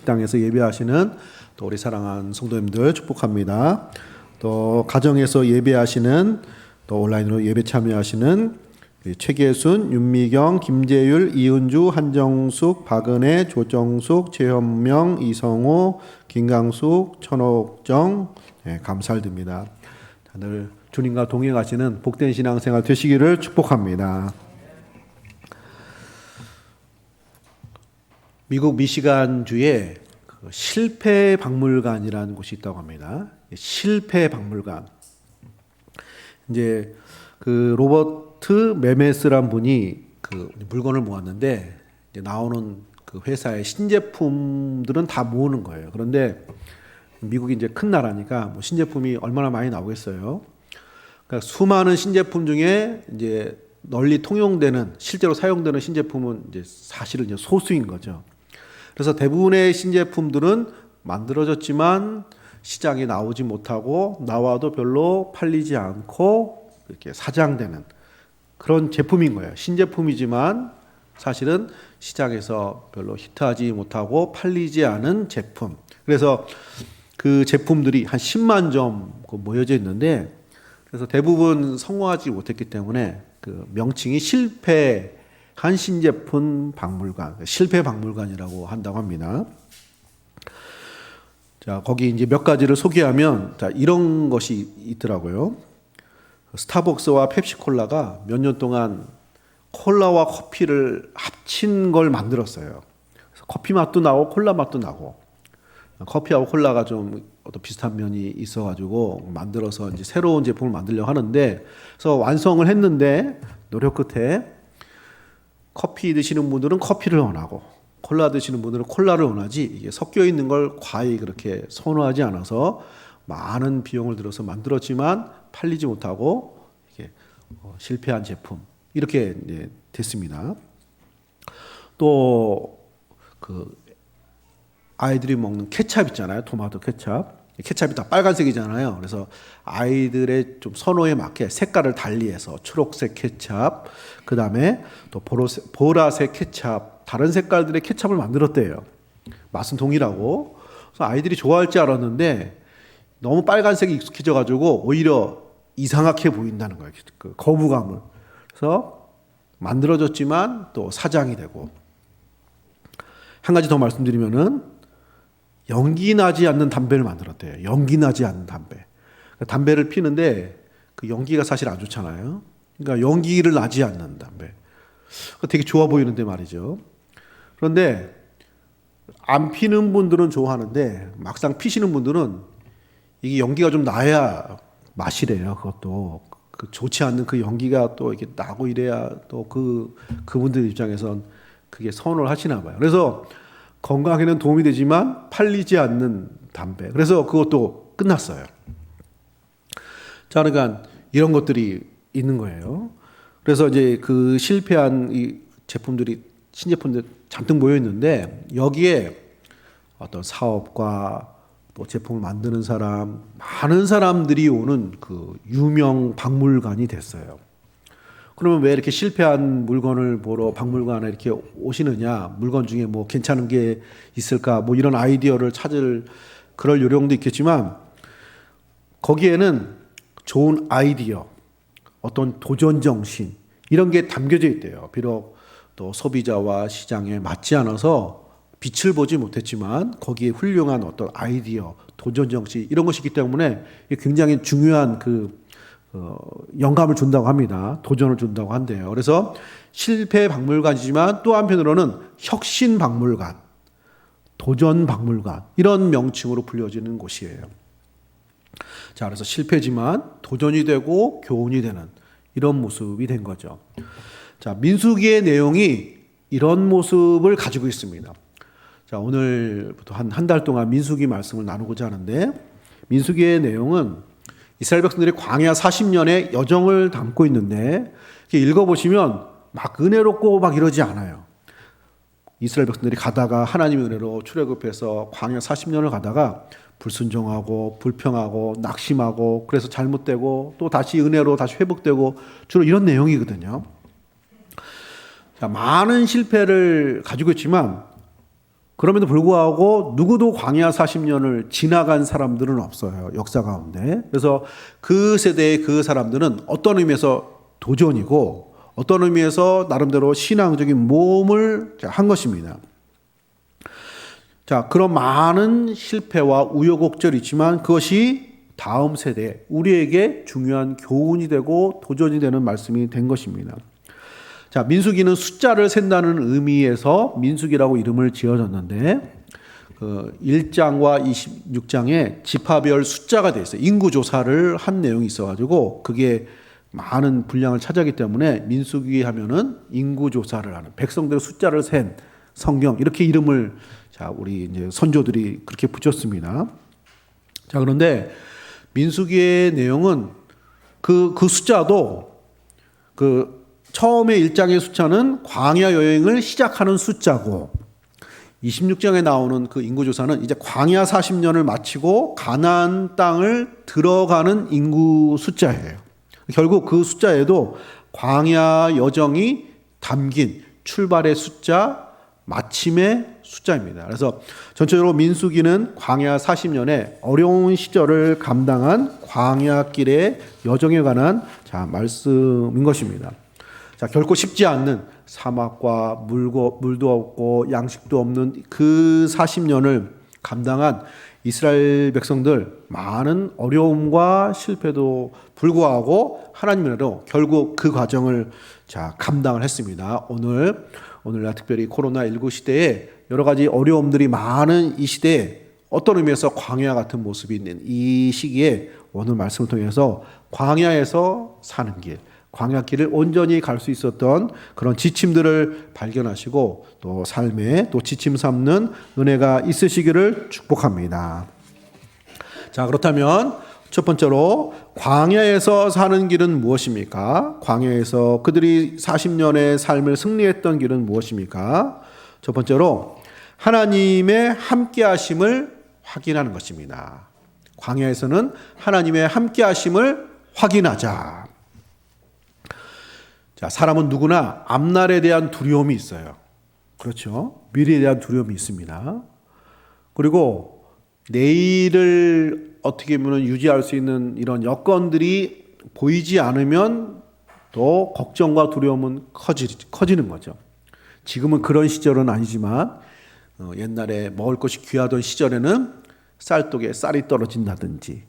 식당에서 예배하시는 또 우리 사랑하는 성도님들 축복합니다. 또 가정에서 예배하시는 또 온라인으로 예배 참여하시는 최계순, 윤미경, 김재율, 이은주, 한정숙, 박은혜, 조정숙, 최현명, 이성호, 김강숙, 천옥정 감사드립니다. 늘 주님과 동행하시는 복된 신앙생활 되시기를 축복합니다. 미국 미시간주에 실패 박물관이라는 곳이 있다고 합니다. 실패 박물관. 이제 그 로버트 메메스란 분이 그 물건을 모았는데 이제 나오는 그 회사의 신제품들은 다 모으는 거예요. 그런데 미국이 이제 큰 나라니까 뭐 신제품이 얼마나 많이 나오겠어요. 그러니까 수많은 신제품 중에 이제 널리 통용되는 실제로 사용되는 신제품은 이제 사실은 이제 소수인 거죠. 그래서 대부분의 신제품들은 만들어졌지만 시장에 나오지 못하고 나와도 별로 팔리지 않고 이렇게 사장되는 그런 제품인 거예요. 신제품이지만 사실은 시장에서 별로 히트하지 못하고 팔리지 않은 제품. 그래서 그 제품들이 한 10만 점 모여져 있는데 그래서 대부분 성공하지 못했기 때문에 그 명칭이 실패 한 신제품 박물관, 실패 박물관이라고 한다고 합니다. 자, 거기 이제 몇 가지를 소개하면 자, 이런 것이 있더라고요. 스타벅스와 펩시콜라가 몇 년 동안 콜라와 커피를 합친 걸 만들었어요. 그래서 커피 맛도 나고 콜라 맛도 나고 커피하고 콜라가 좀 어떤 비슷한 면이 있어가지고 만들어서 이제 새로운 제품을 만들려고 하는데 그래서 완성을 했는데 노력 끝에 커피 드시는 분들은 커피를 원하고 콜라 드시는 분들은 콜라를 원하지 이게 섞여 있는 걸 과히 그렇게 선호하지 않아서 많은 비용을 들여서 만들었지만 팔리지 못하고 이게 실패한 제품 이렇게 이제 됐습니다. 또 그 아이들이 먹는 케찹 있잖아요. 토마토 케찹. 케찹이 다 빨간색이잖아요. 그래서 아이들의 좀 선호에 맞게 색깔을 달리해서 초록색 케찹, 그 다음에 또 보라색 케찹, 다른 색깔들의 케찹을 만들었대요. 맛은 동일하고. 그래서 아이들이 좋아할 줄 알았는데 너무 빨간색이 익숙해져가지고 오히려 이상하게 보인다는 거예요. 그 거부감을. 그래서 만들어졌지만 또 사장이 되고. 한 가지 더 말씀드리면은 연기 나지 않는 담배를 만들었대요. 연기 나지 않는 담배. 담배를 피는데 그 연기가 사실 안 좋잖아요. 그러니까 연기를 나지 않는 담배. 되게 좋아 보이는데 말이죠. 그런데 안 피는 분들은 좋아하는데 막상 피시는 분들은 이게 연기가 좀 나야 맛이래요. 그것도 그 좋지 않는 그 연기가 또 이렇게 나고 이래야 또 그분들 입장에선 그게 선호를 하시나 봐요. 그래서 건강에는 도움이 되지만 팔리지 않는 담배. 그래서 그것도 끝났어요. 자, 그러니까 이런 것들이 있는 거예요. 그래서 이제 그 실패한 이 제품들이 신제품들 잔뜩 모여 있는데 여기에 어떤 사업과 또 제품을 만드는 사람, 많은 사람들이 오는 그 유명 박물관이 됐어요. 그러면 왜 이렇게 실패한 물건을 보러 박물관에 이렇게 오시느냐? 물건 중에 뭐 괜찮은 게 있을까? 뭐 이런 아이디어를 찾을 그럴 요령도 있겠지만 거기에는 좋은 아이디어, 어떤 도전 정신 이런 게 담겨져 있대요. 비록 또 소비자와 시장에 맞지 않아서 빛을 보지 못했지만 거기에 훌륭한 어떤 아이디어, 도전 정신 이런 것이 있기 때문에 굉장히 중요한 영감을 준다고 합니다. 도전을 준다고 한대요. 그래서 실패 박물관이지만 또 한편으로는 혁신 박물관, 도전 박물관 이런 명칭으로 불려지는 곳이에요. 자, 그래서 실패지만 도전이 되고 교훈이 되는 이런 모습이 된 거죠. 자, 민수기의 내용이 이런 모습을 가지고 있습니다. 자, 오늘부터 한 달 동안 민수기 말씀을 나누고자 하는데 민수기의 내용은 이스라엘 백성들이 광야 40년의 여정을 담고 있는데 읽어보시면 막 은혜롭고 막 이러지 않아요. 이스라엘 백성들이 가다가 하나님의 은혜로 출애굽해서 광야 40년을 가다가 불순종하고 불평하고 낙심하고 그래서 잘못되고 또 다시 은혜로 다시 회복되고 주로 이런 내용이거든요. 자, 많은 실패를 가지고 있지만 그럼에도 불구하고 누구도 광야 40년을 지나간 사람들은 없어요. 역사 가운데. 그래서 그 세대의 그 사람들은 어떤 의미에서 도전이고 어떤 의미에서 나름대로 신앙적인 모험을 한 것입니다. 자, 그런 많은 실패와 우여곡절이 있지만 그것이 다음 세대, 우리에게 중요한 교훈이 되고 도전이 되는 말씀이 된 것입니다. 자, 민수기는 숫자를 센다는 의미에서 민수기라고 이름을 지어졌는데, 1장과 26장에 지파별 숫자가 되어 있어요. 인구조사를 한 내용이 있어가지고, 그게 많은 분량을 차지하기 때문에 민수기 하면은 인구조사를 하는, 백성들의 숫자를 센 성경, 이렇게 이름을, 자, 우리 이제 선조들이 그렇게 붙였습니다. 자, 그런데 민수기의 내용은 그 숫자도 처음에 1장의 숫자는 광야 여행을 시작하는 숫자고 26장에 나오는 그 인구조사는 이제 광야 40년을 마치고 가나안 땅을 들어가는 인구 숫자예요. 결국 그 숫자에도 광야 여정이 담긴 출발의 숫자, 마침의 숫자입니다. 그래서 전체적으로 민수기는 광야 40년의 어려운 시절을 감당한 광야길의 여정에 관한 말씀인 것입니다. 자, 결코 쉽지 않는 사막과 물도 없고 양식도 없는 그 40년을 감당한 이스라엘 백성들 많은 어려움과 실패도 불구하고 하나님으로 결국 그 과정을 감당을 했습니다. 오늘날 특별히 코로나19 시대에 여러 가지 어려움들이 많은 이 시대에 어떤 의미에서 광야 같은 모습이 있는 이 시기에 오늘 말씀을 통해서 광야에서 사는 길, 광야길을 온전히 갈 수 있었던 그런 지침들을 발견하시고 또 삶에 또 지침 삼는 은혜가 있으시기를 축복합니다. 자, 그렇다면 첫 번째로 광야에서 사는 길은 무엇입니까? 광야에서 그들이 40년의 삶을 승리했던 길은 무엇입니까? 첫 번째로 하나님의 함께하심을 확인하는 것입니다. 광야에서는 하나님의 함께하심을 확인하자. 자, 사람은 누구나 앞날에 대한 두려움이 있어요. 그렇죠? 미래에 대한 두려움이 있습니다. 그리고 내일을 어떻게 보면 유지할 수 있는 이런 여건들이 보이지 않으면 또 걱정과 두려움은 커지는 거죠. 지금은 그런 시절은 아니지만 옛날에 먹을 것이 귀하던 시절에는 쌀독에 쌀이 떨어진다든지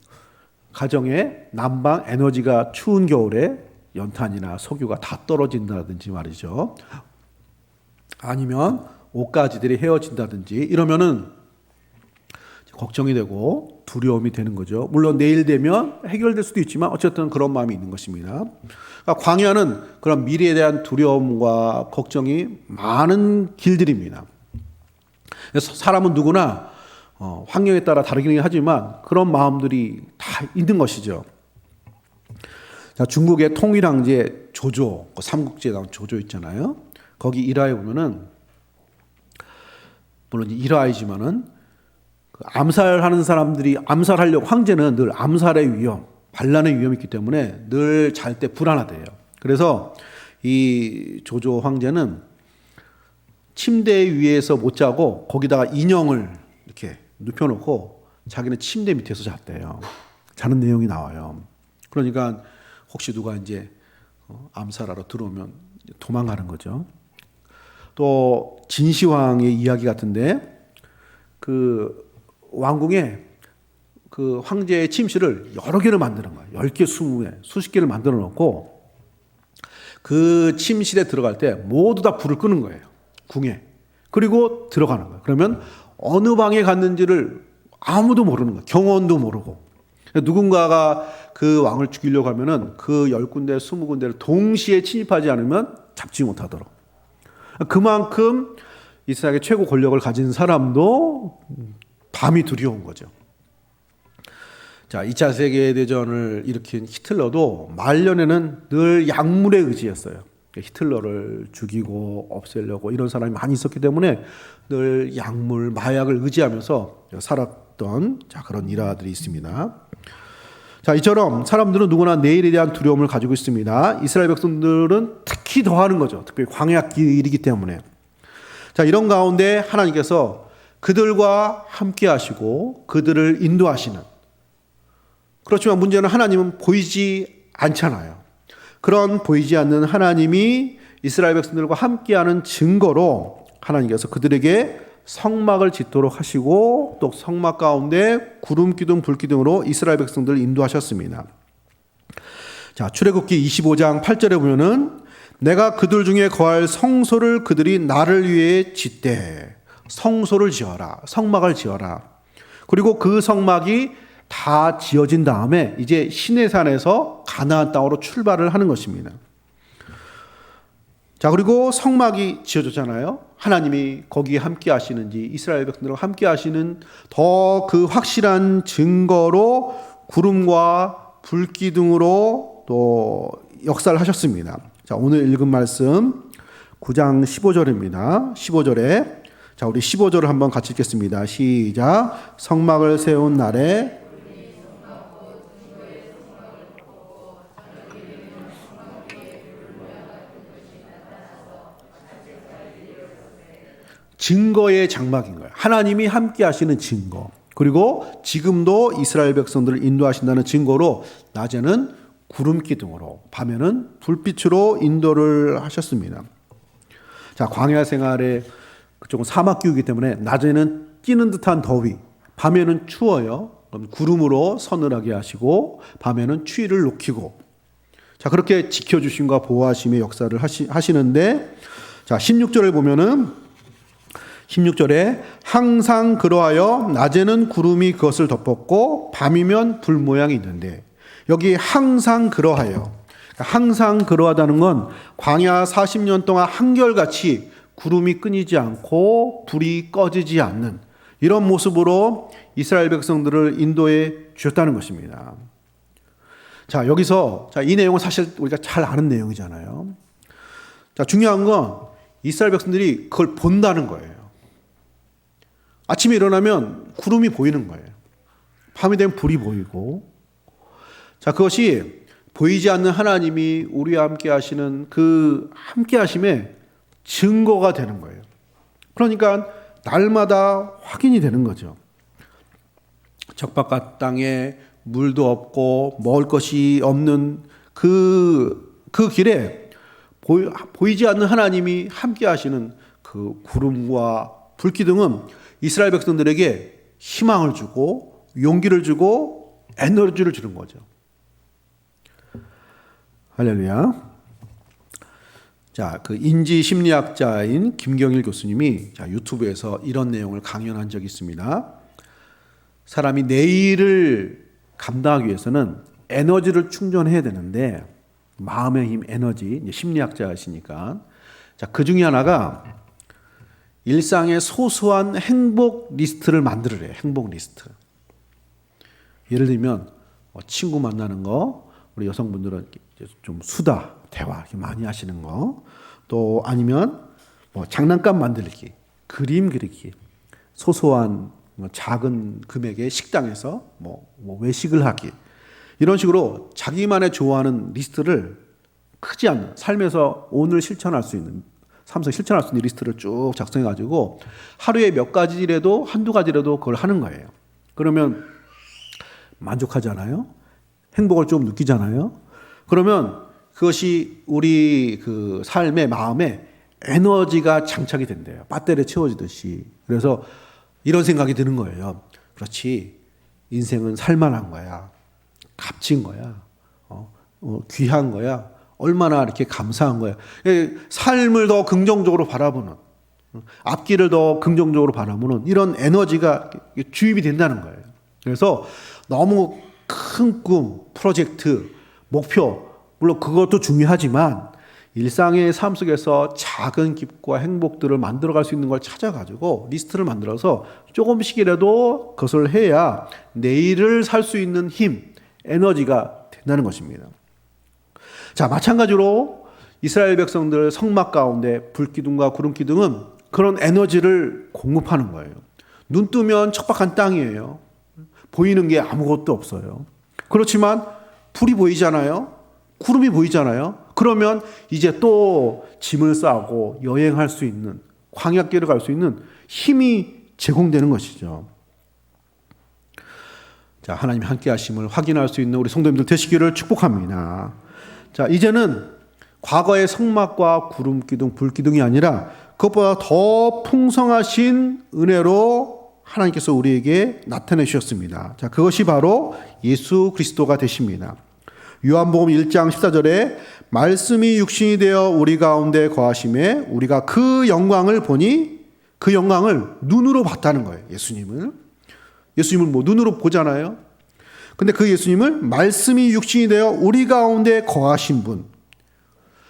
가정에 난방 에너지가 추운 겨울에 연탄이나 석유가 다 떨어진다든지 말이죠. 아니면 옷가지들이 헤어진다든지 이러면은 걱정이 되고 두려움이 되는 거죠. 물론 내일 되면 해결될 수도 있지만 어쨌든 그런 마음이 있는 것입니다. 그러니까 광야는 그런 미래에 대한 두려움과 걱정이 많은 길들입니다. 그래서 사람은 누구나 환경에 따라 다르긴 하지만 그런 마음들이 다 있는 것이죠. 자, 중국의 통일왕제 조조, 삼국지에 나온 조조 있잖아요. 거기 일화에 보면은 물론 일화이지만은 암살하는 사람들이 암살하려고 황제는 늘 암살의 위험, 반란의 위험이 있기 때문에 늘 잘 때 불안하대요. 그래서 이 조조 황제는 침대 위에서 못 자고 거기다가 인형을 이렇게 눕혀놓고 자기는 침대 밑에서 잤대요. 자는 내용이 나와요. 그러니까 혹시 누가 이제 암살하러 들어오면 도망가는 거죠. 또 진시황의 이야기 같은데 그 왕궁에 그 황제의 침실을 여러 개를 만드는 거예요. 10개, 20개, 수십 개를 만들어 놓고 그 침실에 들어갈 때 모두 다 불을 끄는 거예요. 궁에. 그리고 들어가는 거예요. 그러면 어느 방에 갔는지를 아무도 모르는 거예요. 경호원도 모르고. 누군가가 그 왕을 죽이려고 하면은 그 10군데, 20군데를 동시에 침입하지 않으면 잡지 못하도록. 그만큼 이스라엘의 최고 권력을 가진 사람도 밤이 두려운 거죠. 자, 2차 세계대전을 일으킨 히틀러도 말년에는 늘 약물에 의지했어요. 히틀러를 죽이고 없애려고 이런 사람이 많이 있었기 때문에 늘 약물, 마약을 의지하면서 살았던 그런 일화들이 있습니다. 자, 이처럼 사람들은 누구나 내일에 대한 두려움을 가지고 있습니다. 이스라엘 백성들은 특히 더하는 거죠. 특별히 광야길이기 때문에. 자, 이런 가운데 하나님께서 그들과 함께 하시고 그들을 인도하시는, 그렇지만 문제는 하나님은 보이지 않잖아요. 그런 보이지 않는 하나님이 이스라엘 백성들과 함께하는 증거로 하나님께서 그들에게 성막을 짓도록 하시고 또 성막 가운데 구름 기둥 불 기둥으로 이스라엘 백성들을 인도하셨습니다. 자, 출애굽기 25장 8절에 보면은 내가 그들 중에 거할 성소를 그들이 나를 위해 짓되, 성소를 지어라, 성막을 지어라. 그리고 그 성막이 다 지어진 다음에 이제 시내산에서 가나안 땅으로 출발을 하는 것입니다. 자, 그리고 성막이 지어졌잖아요. 하나님이 거기에 함께 하시는지, 이스라엘 백성들과 함께 하시는 더 그 확실한 증거로 구름과 불기둥으로 또 역사를 하셨습니다. 자, 오늘 읽은 말씀 9장 15절입니다. 15절에, 자, 우리 15절을 한번 같이 읽겠습니다. 시작. 성막을 세운 날에 증거의 장막인 거예요. 하나님이 함께 하시는 증거. 그리고 지금도 이스라엘 백성들을 인도하신다는 증거로 낮에는 구름 기둥으로, 밤에는 불빛으로 인도를 하셨습니다. 자, 광야 생활에 그쪽은 사막 기후이기 때문에 낮에는 찌는 듯한 더위, 밤에는 추워요. 그럼 구름으로 서늘하게 하시고 밤에는 추위를 녹이고, 자, 그렇게 지켜주심과 보호하심의 역사를 하시는데, 자, 16절을 보면은 16절에 항상 그러하여 낮에는 구름이 그것을 덮었고 밤이면 불 모양이 있는데, 여기 항상 그러하여, 항상 그러하다는 건 광야 40년 동안 한결같이 구름이 끊이지 않고 불이 꺼지지 않는 이런 모습으로 이스라엘 백성들을 인도해 주셨다는 것입니다. 자, 여기서, 자, 이 내용은 사실 우리가 잘 아는 내용이잖아요. 자, 중요한 건 이스라엘 백성들이 그걸 본다는 거예요. 아침에 일어나면 구름이 보이는 거예요. 밤이 되면 불이 보이고. 자, 그것이 보이지 않는 하나님이 우리와 함께 하시는 그 함께 하심의 증거가 되는 거예요. 그러니까 날마다 확인이 되는 거죠. 적박한 땅에 물도 없고 먹을 것이 없는 그 길에 보이지 않는 하나님이 함께 하시는 그 구름과 불기둥은 이스라엘 백성들에게 희망을 주고 용기를 주고 에너지를 주는 거죠. 할렐루야. 자, 그 인지 심리학자인 김경일 교수님이 자, 유튜브에서 이런 내용을 강연한 적이 있습니다. 사람이 내일을 감당하기 위해서는 에너지를 충전해야 되는데, 마음의 힘, 에너지, 심리학자이시니까, 자, 그 중에 하나가 일상의 소소한 행복 리스트를 만들으래요. 행복 리스트. 예를 들면 친구 만나는 거, 우리 여성분들은 좀 수다, 대화 많이 하시는 거, 또 아니면 뭐 장난감 만들기, 그림 그리기, 소소한 작은 금액의 식당에서 뭐 외식을 하기, 이런 식으로 자기만의 좋아하는 리스트를 크지 않는 삶에서 오늘 실천할 수 있는, 삶에서 실천할 수 있는 리스트를 쭉 작성해가지고 하루에 몇 가지라도, 한두 가지라도 그걸 하는 거예요. 그러면 만족하잖아요. 행복을 좀 느끼잖아요. 그러면 그것이 우리 그 삶의 마음에 에너지가 장착이 된대요. 배터리 채워지듯이. 그래서 이런 생각이 드는 거예요. 그렇지, 인생은 살만한 거야. 값진 거야. 귀한 거야. 얼마나 이렇게 감사한 거야. 삶을 더 긍정적으로 바라보는, 앞길을 더 긍정적으로 바라보는 이런 에너지가 주입이 된다는 거예요. 그래서 너무 큰 꿈, 프로젝트, 목표, 물론 그것도 중요하지만 일상의 삶 속에서 작은 기쁨과 행복들을 만들어갈 수 있는 걸 찾아가지고 리스트를 만들어서 조금씩이라도 그것을 해야 내일을 살 수 있는 힘, 에너지가 된다는 것입니다. 자, 마찬가지로 이스라엘 백성들 성막 가운데 불기둥과 구름기둥은 그런 에너지를 공급하는 거예요. 눈 뜨면 척박한 땅이에요. 보이는 게 아무것도 없어요. 그렇지만 불이 보이잖아요. 구름이 보이잖아요. 그러면 이제 또 짐을 싸고 여행할 수 있는, 광야길을 갈 수 있는 힘이 제공되는 것이죠. 자, 하나님 함께 하심을 확인할 수 있는 우리 성도님들 되시기를 축복합니다. 자, 이제는 과거의 성막과 구름 기둥, 불 기둥이 아니라 그것보다 더 풍성하신 은혜로 하나님께서 우리에게 나타내 주셨습니다. 자, 그것이 바로 예수 그리스도가 되십니다. 요한복음 1장 14절에 말씀이 육신이 되어 우리 가운데 거하심에 우리가 그 영광을 보니 그 영광을 눈으로 봤다는 거예요. 예수님을 뭐 눈으로 보잖아요. 근데 그 예수님을 말씀이 육신이 되어 우리 가운데 거하신 분.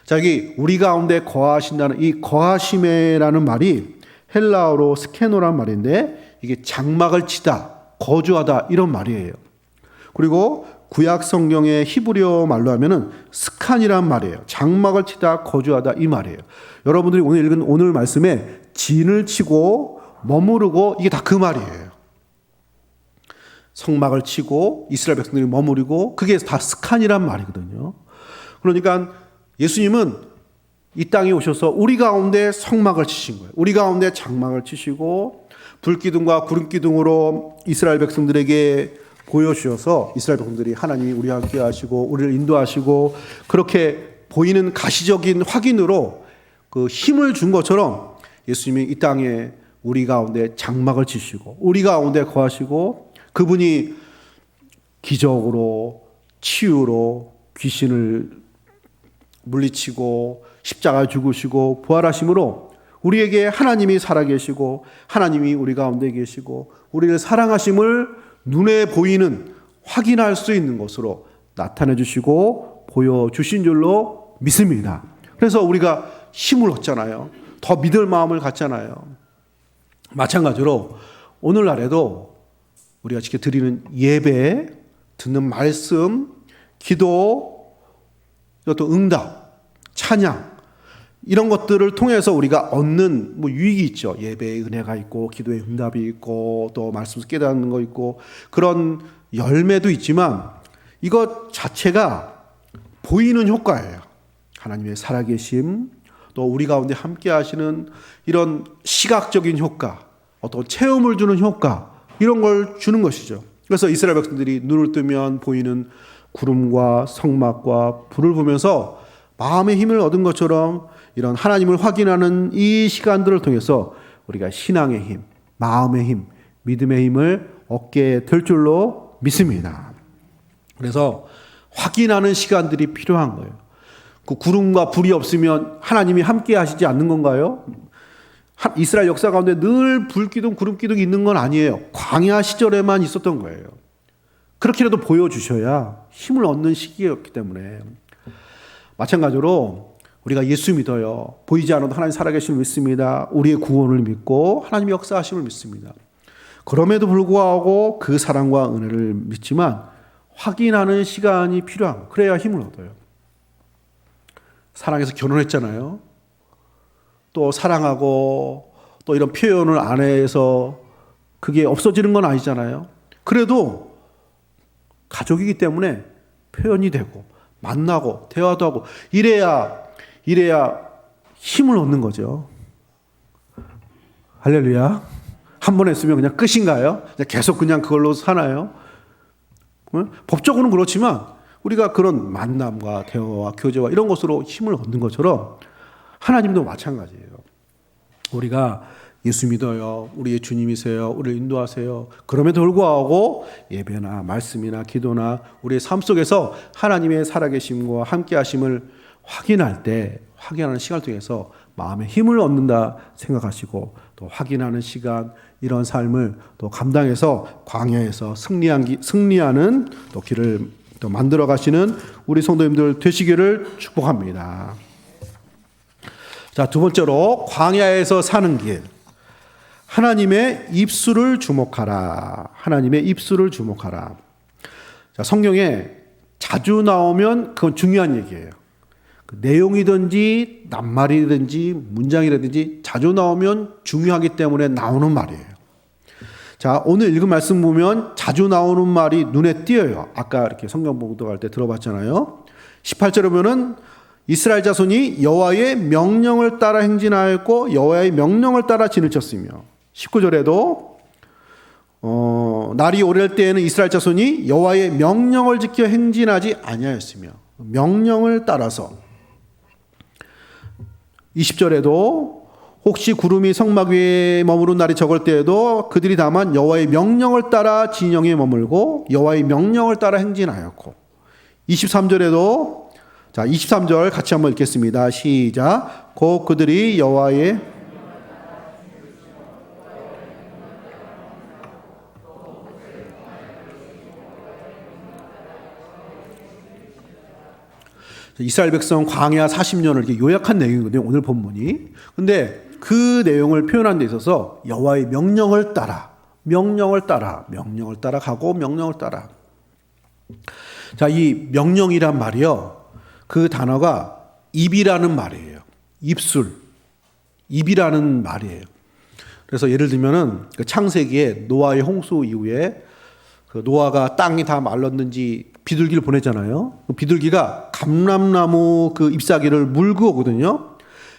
자, 여기 우리 가운데 거하신다는 이 거하심이라는 말이 헬라어로 스케노란 말인데 이게 장막을 치다, 거주하다 이런 말이에요. 그리고 구약 성경의 히브리어 말로 하면은 스칸이란 말이에요. 장막을 치다, 거주하다 이 말이에요. 여러분들이 오늘 읽은 오늘 말씀에 진을 치고 머무르고 이게 다 그 말이에요. 성막을 치고 이스라엘 백성들이 머무르고 그게 다 스칸이란 말이거든요. 그러니까 예수님은 이 땅에 오셔서 우리 가운데 성막을 치신 거예요. 우리 가운데 장막을 치시고 불기둥과 구름기둥으로 이스라엘 백성들에게 보여주셔서 이스라엘 백성들이 하나님이 우리와 함께 하시고 우리를 인도하시고 그렇게 보이는 가시적인 확인으로 그 힘을 준 것처럼 예수님이 이 땅에 우리 가운데 장막을 치시고 우리 가운데 거하시고 그분이 기적으로 치유로 귀신을 물리치고 십자가에 죽으시고 부활하심으로 우리에게 하나님이 살아계시고 하나님이 우리 가운데 계시고 우리를 사랑하심을 눈에 보이는 확인할 수 있는 것으로 나타내 주시고 보여주신 줄로 믿습니다. 그래서 우리가 힘을 얻잖아요. 더 믿을 마음을 갖잖아요. 마찬가지로 오늘날에도 우리가 지켜 드리는 예배, 듣는 말씀, 기도, 또 응답, 찬양 이런 것들을 통해서 우리가 얻는 유익이 있죠. 예배의 은혜가 있고 기도의 응답이 있고 또 말씀에서 깨닫는 거 있고 그런 열매도 있지만 이것 자체가 보이는 효과예요. 하나님의 살아계심 또 우리 가운데 함께 하시는 이런 시각적인 효과 어떤 체험을 주는 효과 이런 걸 주는 것이죠. 그래서 이스라엘 백성들이 눈을 뜨면 보이는 구름과 성막과 불을 보면서 마음의 힘을 얻은 것처럼 이런 하나님을 확인하는 이 시간들을 통해서 우리가 신앙의 힘, 마음의 힘, 믿음의 힘을 얻게 될 줄로 믿습니다. 그래서 확인하는 시간들이 필요한 거예요. 그 구름과 불이 없으면 하나님이 함께 하시지 않는 건가요? 이스라엘 역사 가운데 늘 불기둥, 구름기둥이 있는 건 아니에요. 광야 시절에만 있었던 거예요. 그렇게라도 보여주셔야 힘을 얻는 시기였기 때문에 마찬가지로 우리가 예수 믿어요. 보이지 않아도 하나님 살아계심을 믿습니다. 우리의 구원을 믿고 하나님의 역사하심을 믿습니다. 그럼에도 불구하고 그 사랑과 은혜를 믿지만 확인하는 시간이 필요한 그래야 힘을 얻어요. 사랑해서 결혼했잖아요. 또 사랑하고 또 이런 표현을 안 해서 그게 없어지는 건 아니잖아요. 그래도 가족이기 때문에 표현이 되고 만나고 대화도 하고 이래야 힘을 얻는 거죠. 할렐루야. 한 번 했으면 그냥 끝인가요? 계속 그냥 그걸로 사나요? 법적으로는 그렇지만 우리가 그런 만남과 대화와 교제와 이런 것으로 힘을 얻는 것처럼 하나님도 마찬가지예요. 우리가 예수 믿어요. 우리의 주님이세요. 우리를 인도하세요. 그럼에도 불구하고 예배나 말씀이나 기도나 우리의 삶 속에서 하나님의 살아계심과 함께하심을 확인할 때 확인하는 시간을 통해서 마음의 힘을 얻는다 생각하시고 또 확인하는 시간 이런 삶을 또 감당해서 광야에서 승리하는 또 길을 또 만들어 가시는 우리 성도님들 되시기를 축복합니다. 자, 두 번째로 광야에서 사는 길. 하나님의 입술을 주목하라. 하나님의 입술을 주목하라. 자, 성경에 자주 나오면 그건 중요한 얘기예요. 그 내용이든지 낱말이든지 문장이라든지 자주 나오면 중요하기 때문에 나오는 말이에요. 자, 오늘 읽은 말씀 보면 자주 나오는 말이 눈에 띄어요. 아까 이렇게 성경 봉독할 때 들어봤잖아요. 18절에 보면은 이스라엘 자손이 여호와의 명령을 따라 행진하였고 여호와의 명령을 따라 진을 쳤으며 19절에도 날이 오래될 때에는 이스라엘 자손이 여호와의 명령을 지켜 행진하지 아니하였으며 명령을 따라서 20절에도 혹시 구름이 성막 위에 머무른 날이 적을 때에도 그들이 다만 여호와의 명령을 따라 진영에 머물고 여호와의 명령을 따라 행진하였고 23절에도 자 23절 같이 한번 읽겠습니다. 시작. 곧 그들이 여호와의 이스라엘 백성 광야 40년을 이렇게 요약한 내용이거든요. 오늘 본문이. 근데 그 내용을 표현한 데 있어서 여호와의 명령을 따라 가고 명령을 따라. 자, 이 명령이란 말이요. 그 단어가 입이라는 말이에요. 입이라는 말이에요. 그래서 예를 들면은 그 창세기에 노아의 홍수 이후에 그 노아가 땅이 다 말랐는지 비둘기를 보냈잖아요. 그 비둘기가 감람나무 그 잎사귀를 물고 오거든요.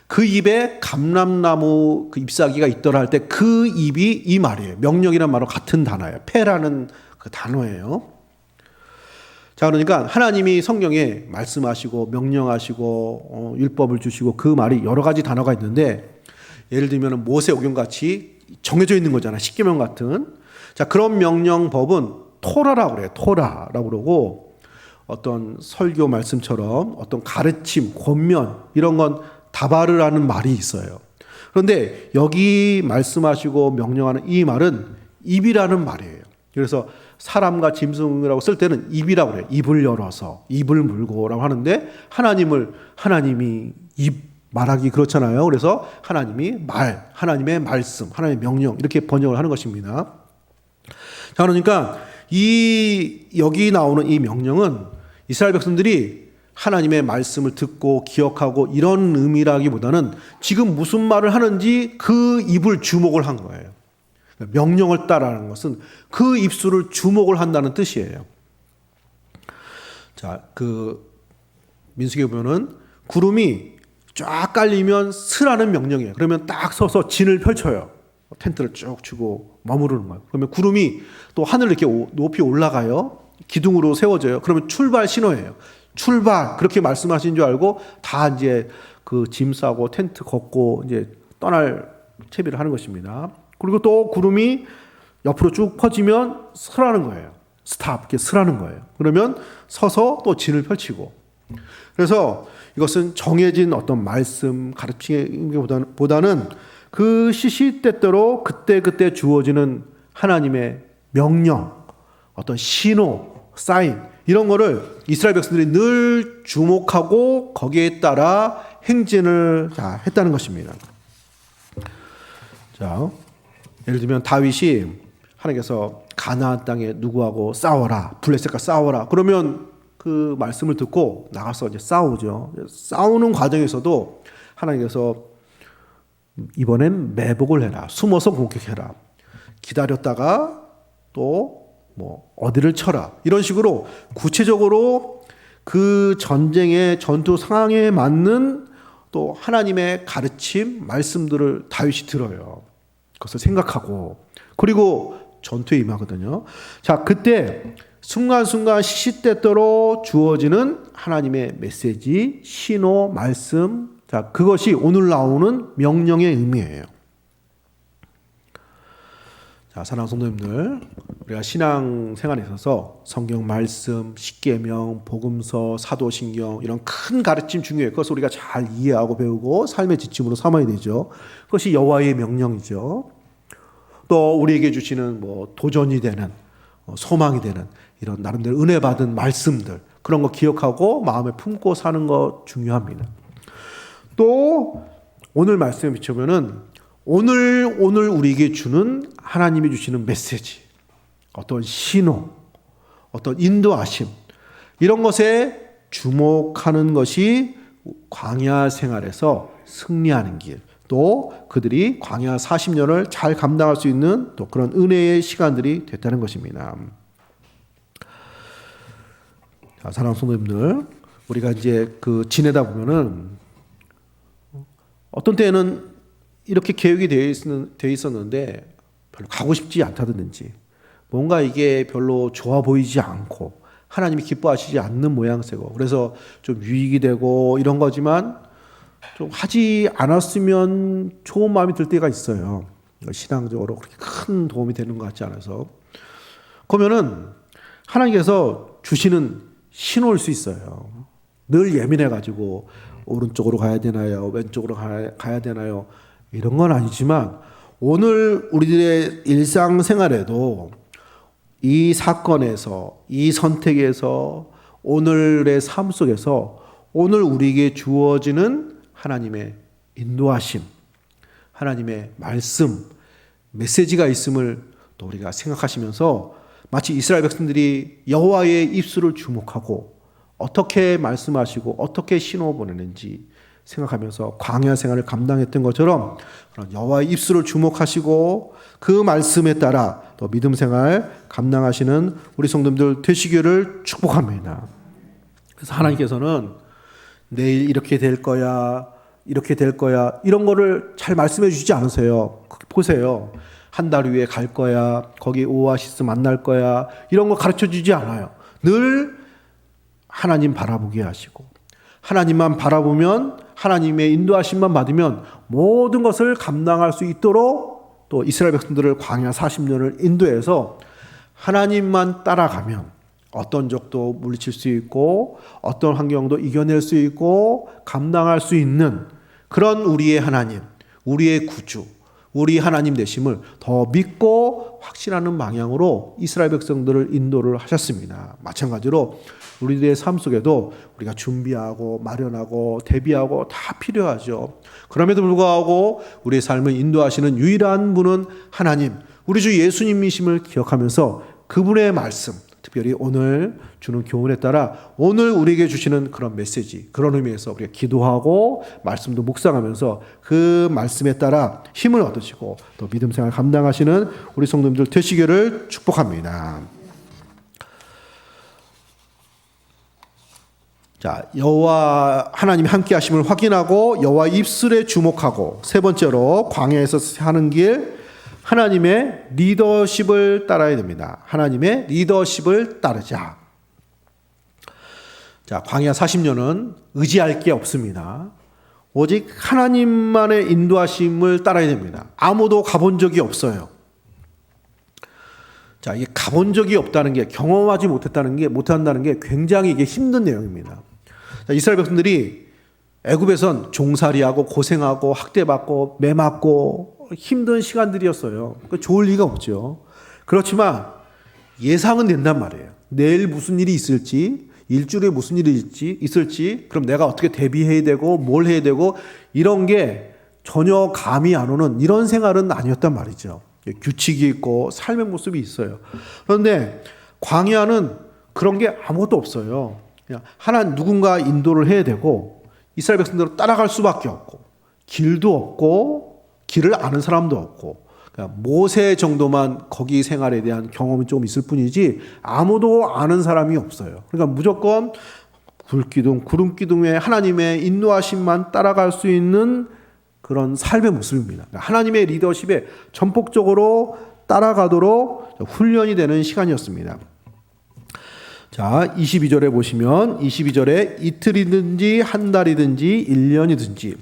그 입에 감람나무 그 잎사귀가 있더라 할 때 그 입이 이 말이에요. 명령이란 말로 같은 단어예요. 패라는 그 단어예요. 자, 그러니까 하나님이 성경에 말씀하시고 명령하시고 율법을 주시고 그 말이 여러 가지 단어가 있는데 예를 들면 모세오경 같이 정해져 있는 거잖아요. 십계명 같은. 자, 그런 명령법은 토라라고 그래요. 토라라고 그러고 어떤 설교 말씀처럼 어떤 가르침, 권면 이런 건 다바르라는 말이 있어요. 그런데 여기 말씀하시고 명령하는 이 말은 입이라는 말이에요. 그래서 사람과 짐승이라고 쓸 때는 입이라고 그래요. 입을 열어서 입을 물고라고 하는데 하나님이 입 말하기 그렇잖아요. 그래서 하나님이 말, 하나님의 말씀, 하나님의 명령 이렇게 번역을 하는 것입니다. 자, 그러니까 여기 나오는 이 명령은 이스라엘 백성들이 하나님의 말씀을 듣고 기억하고 이런 의미라기보다는 지금 무슨 말을 하는지 그 입을 주목을 한 거예요. 명령을 따라하는 것은 그 입술을 주목을 한다는 뜻이에요. 자, 그 민수기에 보면은 구름이 쫙 깔리면 서라는 명령이에요. 그러면 딱 서서 진을 펼쳐요. 텐트를 쭉 치고 머무르는 거예요. 그러면 구름이 또 하늘을 이렇게 높이 올라가요. 기둥으로 세워져요. 그러면 출발 신호예요. 출발 그렇게 말씀하신 줄 알고 다 이제 그 짐 싸고 텐트 걷고 이제 떠날 채비를 하는 것입니다. 그리고 또 구름이 옆으로 쭉 퍼지면 서라는 거예요. 스탑 이렇게 서라는 거예요. 그러면 서서 또 진을 펼치고. 그래서 이것은 정해진 어떤 말씀 가르치기보다는 그 시시때때로 그때그때 주어지는 하나님의 명령, 어떤 신호, 사인 이런 거를 이스라엘 백성들이 늘 주목하고 거기에 따라 행진을 했다는 것입니다. 자, 예를 들면 다윗이 하나님께서 가나안 땅에 누구하고 싸워라, 블레셋과 싸워라. 그러면 그 말씀을 듣고 나가서 이제 싸우죠. 싸우는 과정에서도 하나님께서 이번엔 매복을 해라, 숨어서 공격해라, 기다렸다가 또 뭐 어디를 쳐라 이런 식으로 구체적으로 그 전쟁의 전투 상황에 맞는 또 하나님의 가르침 말씀들을 다윗이 들어요. 그것을 생각하고 그리고 전투에 임하거든요. 자, 그때 순간순간 시시때때로 주어지는 하나님의 메시지, 신호, 말씀, 자, 그것이 오늘 나오는 명령의 의미예요. 자, 사랑하는 성도님들, 우리가 신앙생활에 있어서 성경 말씀, 십계명, 복음서, 사도신경 이런 큰 가르침 중요해요. 그것을 우리가 잘 이해하고 배우고 삶의 지침으로 삼아야 되죠. 그것이 여호와의 명령이죠. 또 우리에게 주시는 뭐 도전이 되는 소망이 되는 이런 나름대로 은혜 받은 말씀들 그런 거 기억하고 마음에 품고 사는 거 중요합니다. 또 오늘 말씀에 비춰보면은 오늘 우리에게 주는 하나님이 주시는 메시지, 어떤 신호, 어떤 인도하심 이런 것에 주목하는 것이 광야 생활에서 승리하는 길, 또 그들이 광야 40년을 잘 감당할 수 있는 또 그런 은혜의 시간들이 됐다는 것입니다. 자, 사랑하는 성도님들, 우리가 이제 그 지내다 보면은 어떤 때는 이렇게 계획이 되어 있었는데 별로 가고 싶지 않다든지 뭔가 이게 별로 좋아 보이지 않고 하나님이 기뻐하시지 않는 모양새고 그래서 좀 유익이 되고 이런 거지만 좀 하지 않았으면 좋은 마음이 들 때가 있어요. 신앙적으로 그렇게 큰 도움이 되는 것 같지 않아서. 그러면은 하나님께서 주시는 신호일 수 있어요. 늘 예민해가지고 오른쪽으로 가야 되나요? 왼쪽으로 가야 되나요? 이런 건 아니지만 오늘 우리들의 일상생활에도 이 사건에서 이 선택에서 오늘의 삶 속에서 오늘 우리에게 주어지는 하나님의 인도하심, 하나님의 말씀, 메시지가 있음을 또 우리가 생각하시면서 마치 이스라엘 백성들이 여호와의 입술을 주목하고 어떻게 말씀하시고 어떻게 신호 보내는지 생각하면서 광야 생활을 감당했던 것처럼 그런 여호와의 입술을 주목하시고 그 말씀에 따라 또 믿음 생활 감당하시는 우리 성도님들 되시기를 축복합니다. 그래서 하나님께서는 내일 이렇게 될 거야, 이렇게 될 거야 이런 거를 잘 말씀해 주시지 않으세요. 보세요. 한 달 후에 갈 거야, 거기 오아시스 만날 거야 이런 거 가르쳐 주지 않아요. 늘 하나님 바라보게 하시고 하나님만 바라보면 하나님의 인도하심만 받으면 모든 것을 감당할 수 있도록 또 이스라엘 백성들을 광야 40년을 인도해서 하나님만 따라가면 어떤 적도 물리칠 수 있고 어떤 환경도 이겨낼 수 있고 감당할 수 있는 그런 우리의 하나님, 우리의 구주, 우리 하나님 되심을 더 믿고 확신하는 방향으로 이스라엘 백성들을 인도를 하셨습니다. 마찬가지로 우리들의 삶 속에도 우리가 준비하고 마련하고 대비하고 다 필요하죠. 그럼에도 불구하고 우리의 삶을 인도하시는 유일한 분은 하나님, 우리 주 예수님이심을 기억하면서 그분의 말씀, 특별히 오늘 주는 교훈에 따라 오늘 우리에게 주시는 그런 메시지, 그런 의미에서 우리가 기도하고 말씀도 묵상하면서 그 말씀에 따라 힘을 얻으시고 또 믿음 생활 감당하시는 우리 성도님들 되시기를 축복합니다. 자, 여호와 하나님이 함께 하심을 확인하고 여호와 입술에 주목하고 세 번째로 광야에서 하는 길 하나님의 리더십을 따라야 됩니다. 하나님의 리더십을 따르자. 자, 광야 40년은 의지할 게 없습니다. 오직 하나님만의 인도하심을 따라야 됩니다. 아무도 가본 적이 없어요. 자, 이게 가본 적이 없다는 게 경험하지 못한다는 게 굉장히 이게 힘든 내용입니다. 자, 이스라엘 백성들이 애굽에선 종살이하고 고생하고 학대받고 매 맞고 힘든 시간들이었어요. 좋을 리가 없죠. 그렇지만 예상은 된단 말이에요. 내일 무슨 일이 있을지, 일주일에 무슨 일이 있을지, 그럼 내가 어떻게 대비해야 되고 뭘 해야 되고 이런 게 전혀 감이 안 오는 이런 생활은 아니었단 말이죠. 규칙이 있고 삶의 모습이 있어요. 그런데 광야는 그런 게 아무것도 없어요. 그냥 누군가 인도를 해야 되고 이스라엘 백성대로 따라갈 수밖에 없고 길도 없고 길을 아는 사람도 없고 그냥 모세 정도만 거기 생활에 대한 경험이 좀 있을 뿐이지 아무도 아는 사람이 없어요. 그러니까 무조건 불기둥, 구름기둥에 하나님의 인도하심만 따라갈 수 있는 그런 삶의 모습입니다. 하나님의 리더십에 전폭적으로 따라가도록 훈련이 되는 시간이었습니다. 자, 22절에 보시면 22절에 이틀이든지 한 달이든지 1년이든지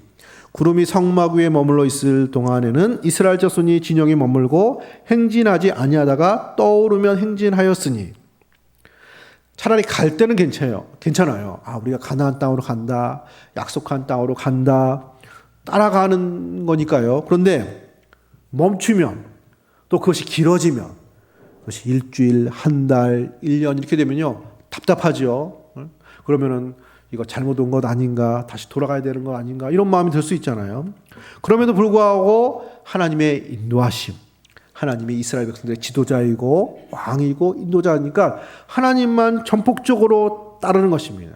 구름이 성막 위에 머물러 있을 동안에는 이스라엘 자손이 진영에 머물고 행진하지 아니하다가 떠오르면 행진하였으니 차라리 갈 때는 괜찮아요. 아, 우리가 가나안 땅으로 간다. 약속한 땅으로 간다. 따라가는 거니까요. 그런데 멈추면 또 그것이 길어지면 그것이 일주일, 한 달, 1년 이렇게 되면요. 답답하죠. 그러면은 이거 잘못 온 것 아닌가? 다시 돌아가야 되는 것 아닌가? 이런 마음이 들 수 있잖아요. 그럼에도 불구하고 하나님의 인도하심, 하나님이 이스라엘 백성들의 지도자이고 왕이고 인도자니까 하나님만 전폭적으로 따르는 것입니다.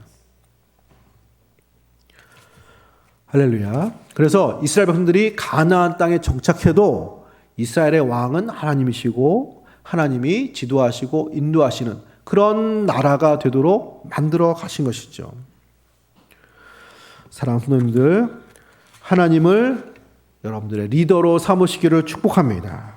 할렐루야. 그래서 이스라엘 백성들이 가나안 땅에 정착해도 이스라엘의 왕은 하나님이시고 하나님이 지도하시고 인도하시는 그런 나라가 되도록 만들어 가신 것이죠. 사랑하는 성도님들, 하나님을 여러분들의 리더로 삼으시기를 축복합니다.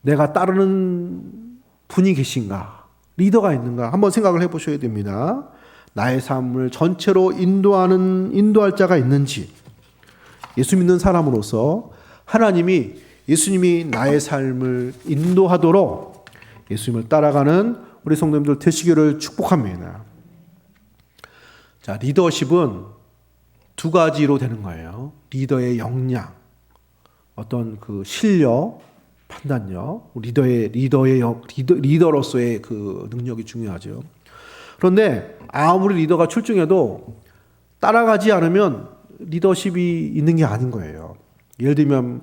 내가 따르는 분이 계신가? 리더가 있는가? 한번 생각을 해보셔야 됩니다. 나의 삶을 전체로 인도할 자가 있는지, 예수 믿는 사람으로서 예수님이 나의 삶을 인도하도록 예수님을 따라가는 우리 성도님들 되시기를 축복합니다. 자, 리더십은 두 가지로 되는 거예요. 리더의 역량, 어떤 그 실력, 판단력, 리더로서의 그 능력이 중요하죠. 그런데 아무리 리더가 출중해도 따라가지 않으면 리더십이 있는 게 아닌 거예요. 예를 들면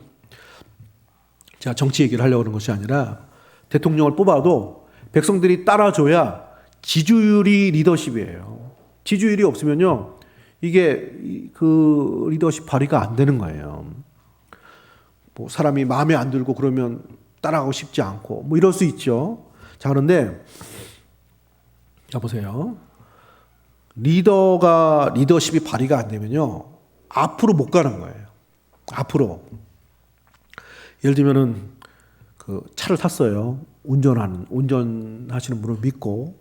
제가 정치 얘기를 하려고 하는 것이 아니라 대통령을 뽑아도 백성들이 따라줘야 지지율이 리더십이에요. 지지율이 없으면요, 이게 그 리더십 발휘가 안 되는 거예요. 뭐 사람이 마음에 안 들고 그러면 따라가고 싶지 않고 뭐 이럴 수 있죠. 자, 그런데 자 보세요. 리더십이 발휘가 안 되면요, 앞으로 못 가는 거예요. 앞으로. 예를 들면은 그 차를 탔어요. 운전하시는 분을 믿고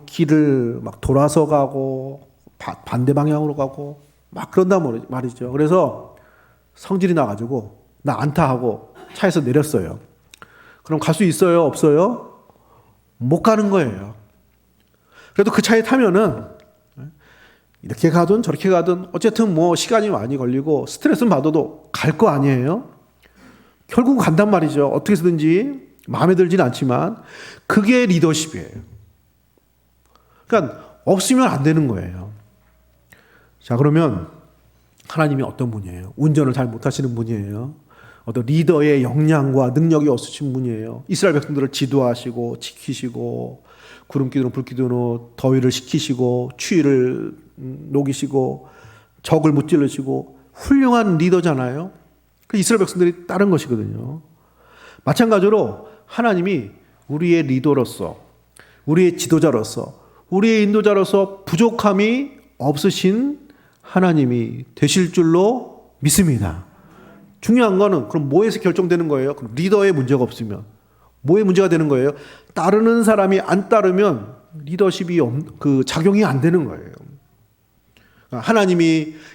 길을 막 돌아서 가고 반대 방향으로 가고 막 그런단 말이죠. 그래서 성질이 나가지고 나 안 타 하고 차에서 내렸어요. 그럼 갈 수 있어요? 없어요? 못 가는 거예요. 그래도 그 차에 타면은 이렇게 가든 저렇게 가든 어쨌든 뭐 시간이 많이 걸리고 스트레스는 받아도 갈 거 아니에요? 결국 간단 말이죠. 어떻게 해서든지 마음에 들지는 않지만 그게 리더십이에요. 그러니까 없으면 안 되는 거예요. 자, 그러면 하나님이 어떤 분이에요? 운전을 잘 못하시는 분이에요. 어떤 리더의 역량과 능력이 없으신 분이에요. 이스라엘 백성들을 지도하시고 지키시고 구름기둥 불기둥으로 더위를 식히시고 추위를 녹이시고 적을 무찔러시고 훌륭한 리더잖아요. 그 이스라엘 백성들이 따른 것이거든요. 마찬가지로 하나님이 우리의 리더로서, 우리의 지도자로서, 우리의 인도자로서 부족함이 없으신 하나님이 되실 줄로 믿습니다. 중요한 거는 그럼 뭐에서 결정되는 거예요? 그럼 리더의 문제가 없으면 뭐의 문제가 되는 거예요? 따르는 사람이 안 따르면 리더십이 작용이 안 되는 거예요.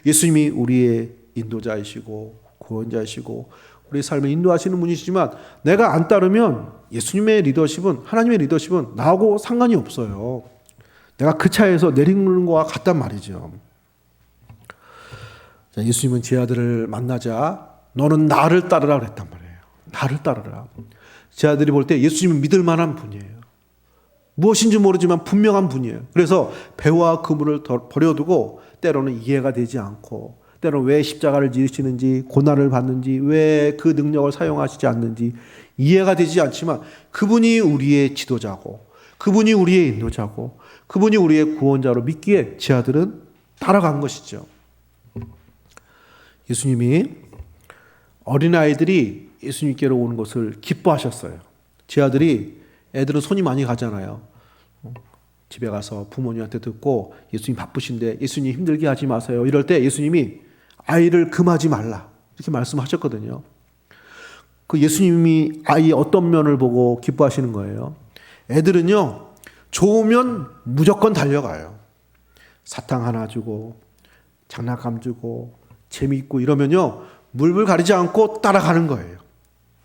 예수님이 우리의 인도자이시고 구원자이시고 우리 삶을 인도하시는 분이시지만 내가 안 따르면 하나님의 리더십은 나하고 상관이 없어요. 내가 그 차에서 내리는 것과 같단 말이죠. 자, 예수님은 제 아들을 만나자 너는 나를 따르라 그랬단 말이에요. 나를 따르라. 제 아들이 볼 때 예수님은 믿을 만한 분이에요. 무엇인지 모르지만 분명한 분이에요. 그래서 배와 그물을 버려두고 때로는 이해가 되지 않고 때로는 왜 십자가를 지으시는지 고난을 받는지 왜 그 능력을 사용하시지 않는지 이해가 되지 않지만 그분이 우리의 지도자고 그분이 우리의 인도자고 그분이 우리의 구원자로 믿기에 제 아들은 따라간 것이죠. 예수님이 어린아이들이 예수님께로 오는 것을 기뻐하셨어요. 제 아들이 애들은 손이 많이 가잖아요. 집에 가서 부모님한테 듣고 예수님 바쁘신데 예수님 힘들게 하지 마세요. 이럴 때 예수님이 아이를 금하지 말라 이렇게 말씀하셨거든요. 그 예수님이 아이 어떤 면을 보고 기뻐하시는 거예요? 애들은요, 좋으면 무조건 달려가요. 사탕 하나 주고 장난감 주고 재미있고 이러면요 물불 가리지 않고 따라가는 거예요.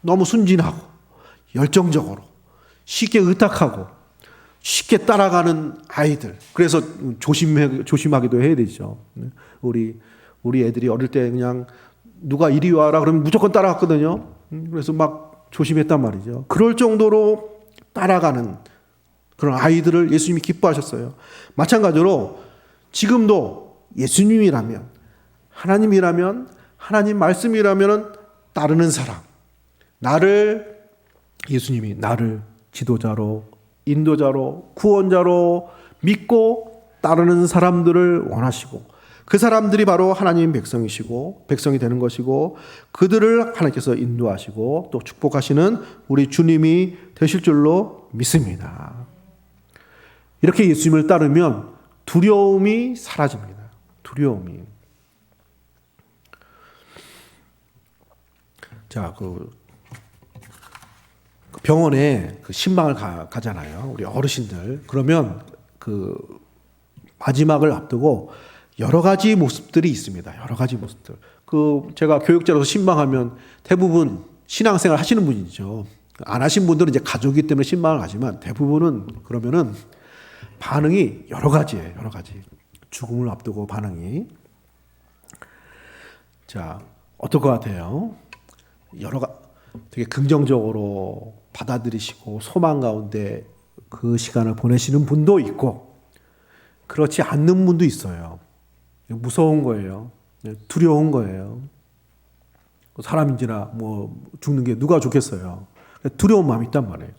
너무 순진하고 열정적으로 쉽게 의탁하고 쉽게 따라가는 아이들. 그래서 조심하기도 해야 되죠. 우리 애들이 어릴 때 그냥 누가 이리 와라 그러면 무조건 따라갔거든요. 그래서 막 조심했단 말이죠. 그럴 정도로 따라가는 그런 아이들을 예수님이 기뻐하셨어요. 마찬가지로 지금도 예수님이라면, 하나님이라면, 하나님 말씀이라면 따르는 사람, 예수님이 나를 지도자로, 인도자로, 구원자로 믿고 따르는 사람들을 원하시고 그 사람들이 바로 하나님의 백성이시고 백성이 되는 것이고 그들을 하나님께서 인도하시고 또 축복하시는 우리 주님이 되실 줄로 믿습니다. 이렇게 예수님을 따르면 두려움이 사라집니다. 두려움이. 자, 그 병원에 그 신방을 가잖아요. 우리 어르신들. 그러면 그 마지막을 앞두고 여러 가지 모습들이 있습니다. 여러 가지 모습들. 그 제가 교육자로서 신방하면 대부분 신앙생활 하시는 분이죠. 안 하신 분들은 이제 가족이기 때문에 신방을 하지만 대부분은 그러면은 반응이 여러 가지예요. 여러 가지. 죽음을 앞두고 반응이. 자, 어떨 것 같아요? 되게 긍정적으로 받아들이시고 소망 가운데 그 시간을 보내시는 분도 있고 그렇지 않는 분도 있어요. 무서운 거예요. 두려운 거예요. 사람인지나 뭐 죽는 게 누가 좋겠어요. 두려운 마음이 있단 말이에요.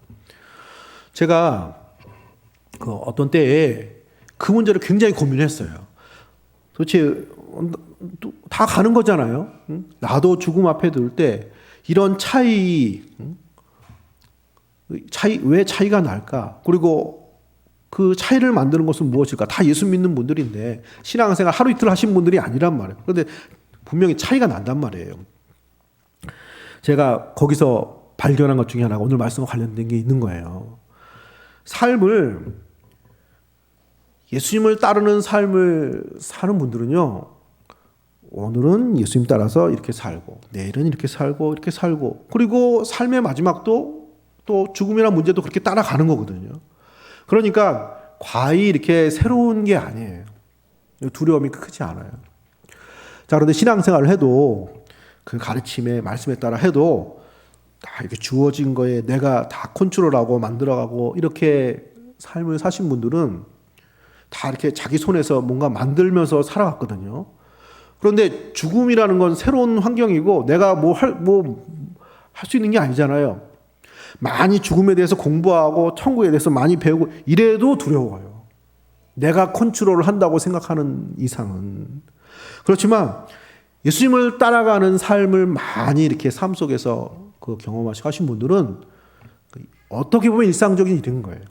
제가 그 어떤 때에 그 문제를 굉장히 고민했어요. 도대체 다 가는 거잖아요. 나도 죽음 앞에 들 때 이런 왜 차이가 날까? 그리고 그 차이를 만드는 것은 무엇일까? 다 예수 믿는 분들인데 신앙생활 하루 이틀 하신 분들이 아니란 말이에요. 그런데 분명히 차이가 난단 말이에요. 제가 거기서 발견한 것 중에 하나가 오늘 말씀과 관련된 게 있는 거예요. 삶을 예수님을 따르는 삶을 사는 분들은요. 오늘은 예수님 따라서 이렇게 살고 내일은 이렇게 살고 이렇게 살고 그리고 삶의 마지막도 또 죽음이라는 문제도 그렇게 따라가는 거거든요. 그러니까 과히 이렇게 새로운 게 아니에요. 두려움이 크지 않아요. 자, 그런데 신앙생활을 해도 그 가르침에 말씀에 따라 해도 다 이렇게 주어진 거에 내가 다 컨트롤하고 만들어가고 이렇게 삶을 사신 분들은 다 이렇게 자기 손에서 뭔가 만들면서 살아갔거든요. 그런데 죽음이라는 건 새로운 환경이고 내가 할 수 있는 게 아니잖아요. 많이 죽음에 대해서 공부하고 천국에 대해서 많이 배우고 이래도 두려워요. 내가 컨트롤을 한다고 생각하는 이상은. 그렇지만 예수님을 따라가는 삶을 많이 이렇게 삶 속에서 그 경험하시고 하신 분들은 어떻게 보면 일상적인 일인 거예요.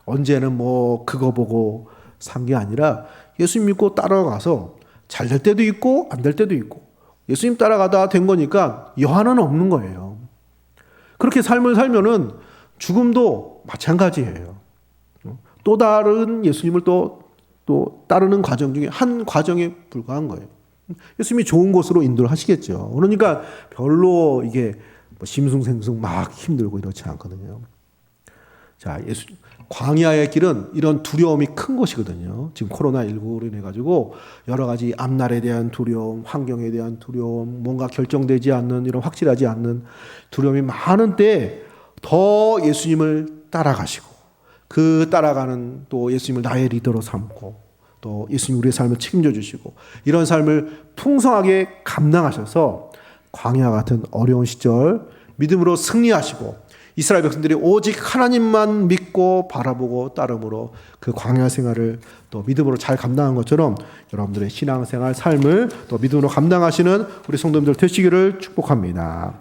언제는 뭐 그거 보고 산 게 아니라 예수님 믿고 따라가서 잘 될 때도 있고 안 될 때도 있고 예수님 따라가다 된 거니까 여한은 없는 거예요. 그렇게 삶을 살면은 죽음도 마찬가지예요. 또 다른 예수님을 또 따르는 과정 중에 한 과정에 불과한 거예요. 예수님이 좋은 곳으로 인도를 하시겠죠. 그러니까 별로 이게 심승생승 막 힘들고 이렇지 않거든요. 자, 광야의 길은 이런 두려움이 큰 것이거든요. 지금 코로나19로 인해 가지고 여러 가지 앞날에 대한 두려움, 환경에 대한 두려움, 뭔가 결정되지 않는 이런 확실하지 않는 두려움이 많은 때에 더 예수님을 따라가시고 그 따라가는 또 예수님을 나의 리더로 삼고 또 예수님 우리의 삶을 책임져 주시고 이런 삶을 풍성하게 감당하셔서 광야 같은 어려운 시절 믿음으로 승리하시고 이스라엘 백성들이 오직 하나님만 믿고 바라보고 따름으로 그 광야 생활을 또 믿음으로 잘 감당한 것처럼 여러분들의 신앙생활 삶을 또 믿음으로 감당하시는 우리 성도님들 되시기를 축복합니다.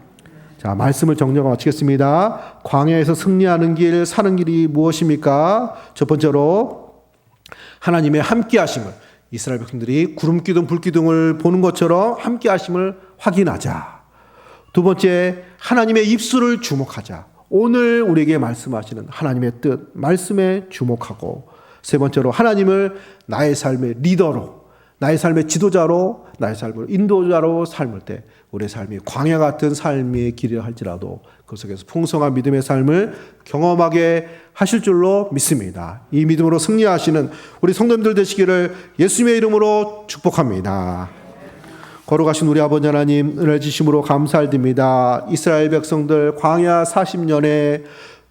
자, 말씀을 정리하고 마치겠습니다. 광야에서 승리하는 길, 사는 길이 무엇입니까? 첫 번째로 하나님의 함께 하심을, 이스라엘 백성들이 구름기둥 불기둥을 보는 것처럼 함께 하심을 확인하자. 두 번째, 하나님의 입술을 주목하자. 오늘 우리에게 말씀하시는 하나님의 뜻, 말씀에 주목하고, 세 번째로 하나님을 나의 삶의 리더로, 나의 삶의 지도자로, 나의 삶을 인도자로 삶을 때 우리의 삶이 광야 같은 삶의 길이라 할지라도 그 속에서 풍성한 믿음의 삶을 경험하게 하실 줄로 믿습니다. 이 믿음으로 승리하시는 우리 성도님들 되시기를 예수님의 이름으로 축복합니다. 거룩하신 우리 아버지 하나님, 은혜 주심으로 감사드립니다. 이스라엘 백성들 광야 40년에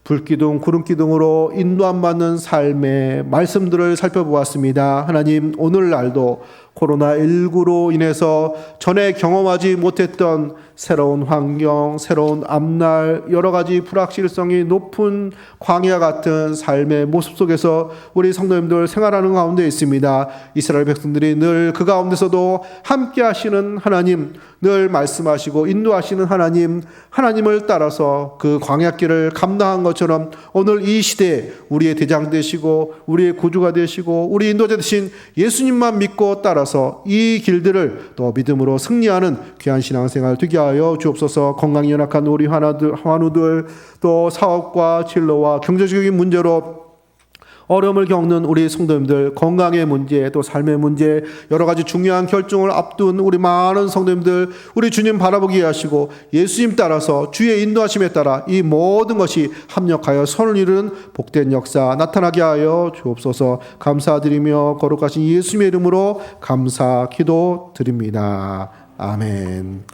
불기둥, 구름기둥으로 인도 안 받는 삶의 말씀들을 살펴보았습니다. 하나님, 오늘날도 코로나19로 인해서 전에 경험하지 못했던 새로운 환경, 새로운 앞날, 여러 가지 불확실성이 높은 광야 같은 삶의 모습 속에서 우리 성도님들 생활하는 가운데 있습니다. 이스라엘 백성들이 늘 그 가운데서도 함께 하시는 하나님, 늘 말씀하시고 인도하시는 하나님, 하나님을 따라서 그 광야길을 감당한 것처럼 오늘 이 시대에 우리의 대장 되시고 우리의 구주가 되시고 우리 인도자 되신 예수님만 믿고 따라 따라서 이 길들을 또 믿음으로 승리하는 귀한 신앙생활 되게 하여 주옵소서. 건강이 연약한 우리 환우들, 또 사업과 진로와 경제적인 문제로 어려움을 겪는 우리 성도님들, 건강의 문제, 또 삶의 문제, 여러 가지 중요한 결정을 앞둔 우리 많은 성도님들, 우리 주님 바라보게 하시고 예수님 따라서 주의 인도하심에 따라 이 모든 것이 합력하여 선을 이루는 복된 역사 나타나게 하여 주옵소서. 감사드리며 거룩하신 예수님의 이름으로 감사 기도 드립니다. 아멘.